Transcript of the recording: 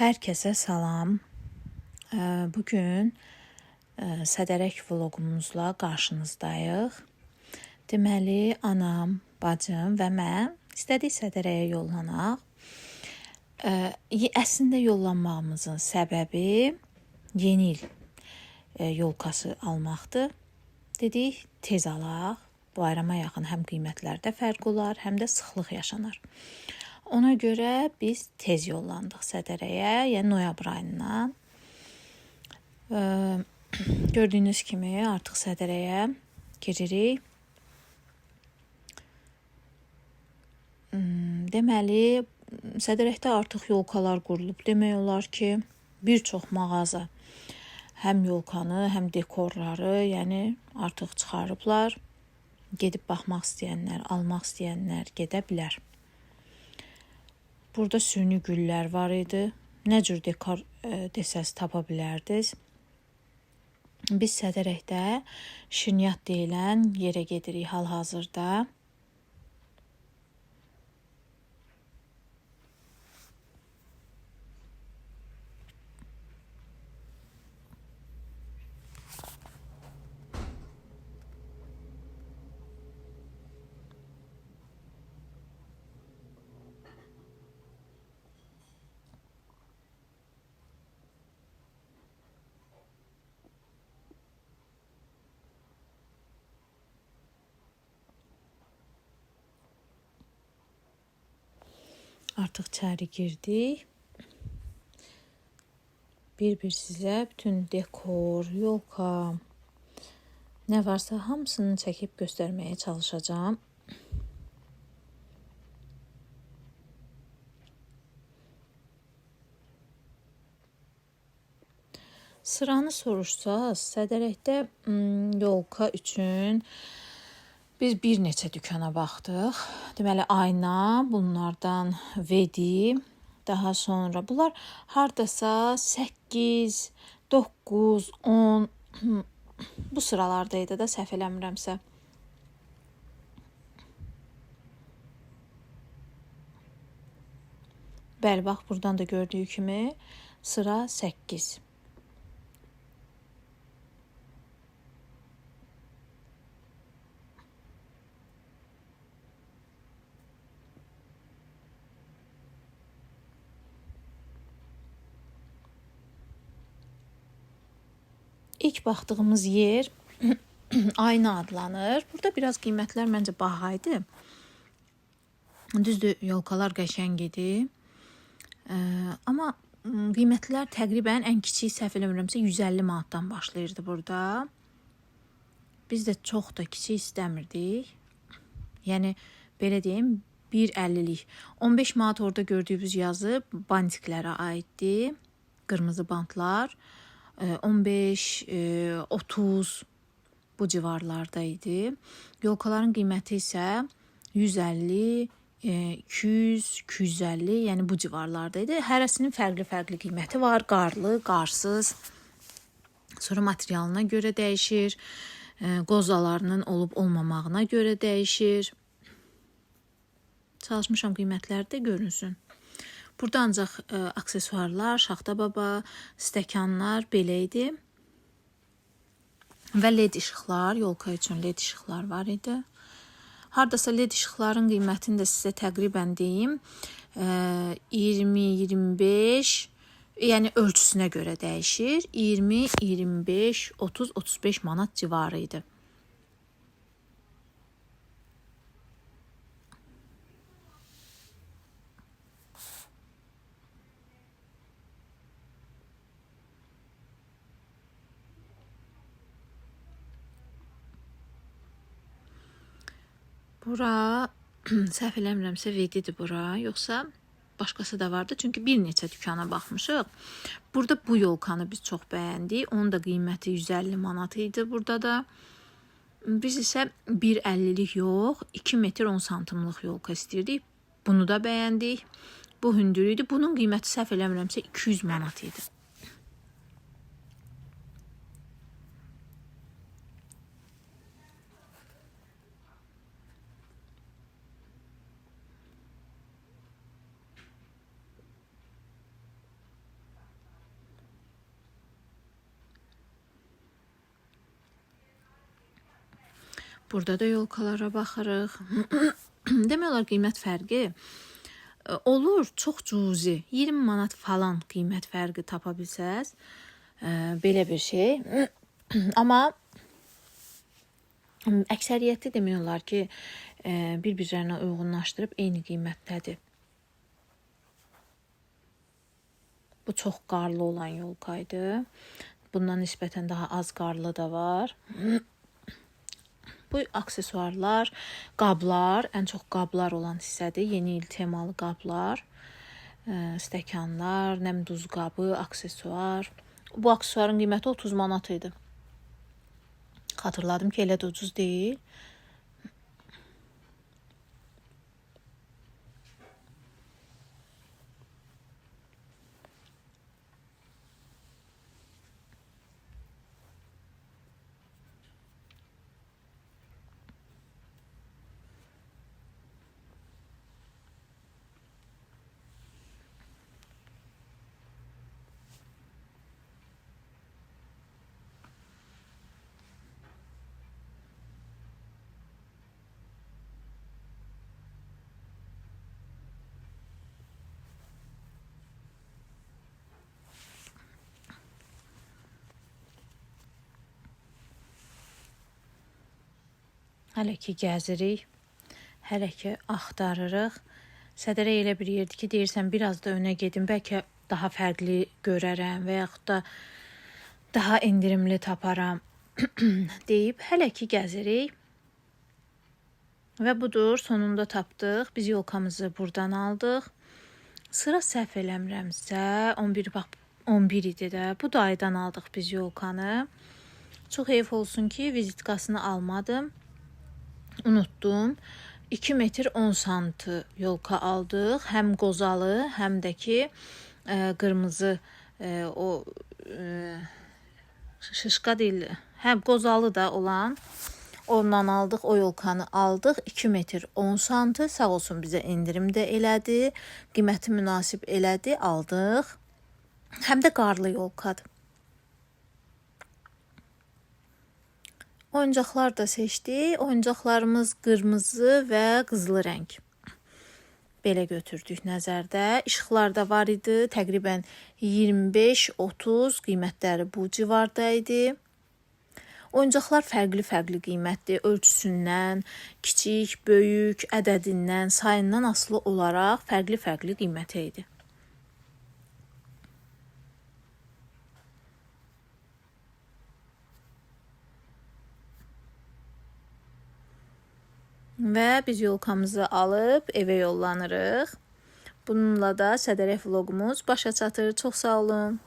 Herkese salam. Bugün Sədərək vloqumuzla qarşınızdayıq. Deməli, anam, bacım və mən istədik Sədərəyə yollanaq. Əslində yollanmağımızın səbəbi yeni il yolkası almaqdır. Dedik, tez alaq. Bayrama yaxın həm qiymətlərdə fərq olar, həm də sıxlıq yaşanar. Ona görə biz tez yollandıq Sədərəyə, yəni noyabr ayından. Gördüyünüz kimi artıq Sədərəyə giririk. Deməli, Sədərəkdə artıq yolkalar qurulub. Demək olar ki, bir çox mağaza həm yolkanı, həm dekorları, yəni artıq çıxarıblar. Gedib baxmaq istəyənlər, almaq istəyənlər gedə bilər. Burada süni güllər var idi. Nə cür dekor desəz tapa bilərdiniz. Biz Sədərəkdə Şirniyyat deyilən yerə gedirik hal-hazırda. Artıq içəri girdik. Bir sizə bütün dekor, yolka, nə varsa hamısını çəkib göstərməyə çalışacağam. Sıranı soruşsaz, Sədərəkdə yolka üçün biz bir neçə dükana baxdıq. Deməli, ayna, bunlardan Vedi, daha sonra bunlar hardasa 8, 9, 10 bu sıralardaydı da səhv eləmirəmsə. Bəli, bax, buradan da gördüyü kimi sıra 8. İlk baxdığımız yer ayna adlanır. Burada biraz qiymətlər məncə baha idi. Düzdür, yolkalar qəşəng idi. Amma qiymətlər təqribən ən kiçik səhv eləmirəmsə 150 manatdan başlayırdı burada. Biz də çox da kiçik istəmirdik. Yəni, belə deyim, 1.50'lik. 15 manat orada gördüyünüz yazı bantiklərə aiddir. Qırmızı bantlar. 15, 30 bu civarlarda idi. Yolkaların qiyməti isə 150, 200, 250, yəni bu civarlarda idi. Hərəsinin fərqli qiyməti var. Qarlı, qarsız. Sonra materialına görə dəyişir. Qozalarının olub olmamağına görə dəyişir. Çalışmışam qiymətləri də görünsün. Burada ancaq aksesuarlar, şaxta baba, stəkanlar belə idi. Və led işıqlar, yolka üçün led işıqlar var idi. Hardasa led işıqların qiymətini də sizə təqribən deyim. 20, 25, yəni ölçüsünə görə dəyişir. 20, 25, 30, 35 manat civarı idi. Bura, səhv eləmirəmsə Vedidir bura, yoxsa başqası da vardı. Çünki bir neçə dükana baxmışıq. Burada bu yolkanı biz çox bəyəndik. Onun da qiyməti 150 manat idi burada da. Biz isə 1.50'lik yox, 2 metr 10 santimlik yolka istirdik. Bunu da bəyəndik. Bu hündür idi. Bunun qiyməti səhv eləmirəmsə 200 manat idi. Burada da yolkalara baxırıq. Demək olar qiymət fərqi olur, çox cüzi. 20 manat falan qiymət fərqi tapa bilsəz, belə bir şey. Amma əksəriyyəti demək olar ki, bir-birlərinə uyğunlaşdırıb eyni qiymətdədir. Bu çox qarlı olan yolkaydı. Bundan nisbətən daha az qarlı da var. Bu aksesuarlar, qablar, ən çox qablar olan hissədir. Yeni il temalı qablar, stəkanlar, nəm duz qabı, aksesuar. Bu aksesuarın qiyməti 30 manat idi. Xatırladım ki, elə də ucuz deyil. Hələ ki gəzirik, hələ ki axtarırıq. Sədərə elə bir yerdir ki, deyirsən biraz da önə gedim, bəlkə daha fərqli görərəm və yaxud da daha endirimli taparam deyib hələ ki gəzirik. Və budur, sonunda tapdıq. Biz yolkamızı buradan aldıq. Sıra səhv eləmirəmsə 11 idi də. Bu da aydan aldıq biz yolkanı. Çox heyf olsun ki, vizitkasını almadım. Unutdum. 2 metr 10 santı yolka aldıq. Həm qozalı, həm də ki qırmızı o şışqa deyil. Həm qozalı da olan ondan aldıq. O yolkanı aldıq. 2 metr 10 santı. Sağ olsun bizə endirim də elədi. Qiyməti münasib elədi. Aldıq. Həm də qarlı yolkadır. Oyuncaqlar da seçdik. Oyuncaqlarımız qırmızı və qızılı rəng. Belə götürdük nəzərdə. İşıqlar da var idi. Təqribən 25-30 qiymətləri bu civarda idi. Oyuncaqlar fərqli-fərqli qiymətdir. Ölçüsündən, kiçik, böyük, ədədindən, sayından asılı olaraq fərqli-fərqli qiymətə idi. Və biz yolkamızı alıb evə yollanırıq. Bununla da Sədərək vloqumuz başa çatır. Çox sağ olun.